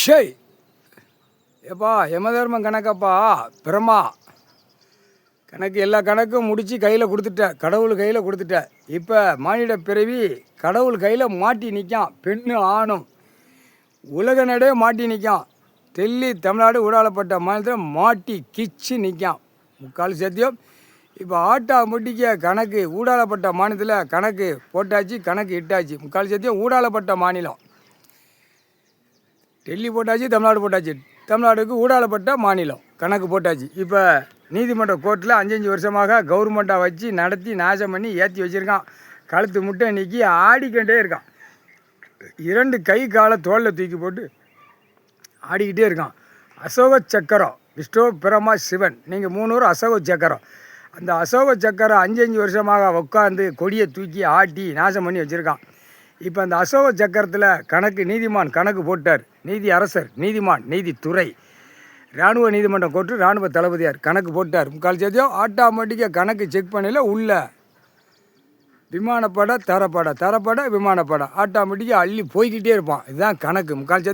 ஷேய் ஏப்பா யமதர்மம் கணக்கப்பா பிரம்மா கணக்கு எல்லா கணக்கும் முடித்து கையில் கொடுத்துட்ட, கடவுள் கையில் கொடுத்துட்ட. இப்போ மானிட பிறவி கடவுள் கையில் மாட்டி நிற்கான். பெண்ணு ஆணும் உலக நடே மாட்டி நிற்கான். டெல்லி தமிழ்நாடு ஊடாளப்பட்ட மாநிலத்தில் மாட்டி கிச்சு நிற்கான். முக்கால் சத்தியம். இப்போ ஆட்டா முட்டிக்க கணக்கு ஊடாளப்பட்ட மாநிலத்தில் கணக்கு போட்டாச்சு, கணக்கு இட்டாச்சு. முக்கால் சத்தியம் ஊடாளப்பட்ட மாநிலம் டெல்லி போட்டாச்சு, தமிழ்நாடு போட்டாச்சு. தமிழ்நாடுக்கு ஊடாளப்பட்ட மாநிலம் கணக்கு போட்டாச்சு. இப்போ நீதிமன்ற கோர்ட்டில் 5 வருஷமாக கவர்மெண்ட்டாக வச்சு நடத்தி நாசம் பண்ணி ஏற்றி வச்சுருக்கான். கழுத்து முட்டை நீக்கி ஆடிக்கிட்டே இருக்கான். 2 கை காலை தோளில் தூக்கி போட்டு ஆடிக்கிட்டே இருக்கான். அசோக சக்கரம் விஷ்ணு பிரமா சிவன், நீங்கள் 3 அசோக சக்கரம். அந்த அசோக சக்கரம் 5 வருஷமாக உட்காந்து கொடியை தூக்கி ஆட்டி நாசம் பண்ணி வச்சுருக்கான். இப்போ அந்த அசோக சக்கரத்தில் கணக்கு நீதிமான் கணக்கு போட்டார். நீதி அரசர், நீதிமான், நீதித்துறை, இராணுவ நீதிமன்றம் கோர்ட்டு இராணுவ தளபதியார் கணக்கு போட்டார். முக்கால் சத்தியம் ஆட்டோமேட்டிக்காக கணக்கு செக் பண்ணல. உள்ள விமானப்படை தரப்படை விமானப்படை ஆட்டோமேட்டிக்காக அள்ளி போய்கிட்டே இருப்பான். இதுதான் கணக்கு. முக்கால் சத்தியம்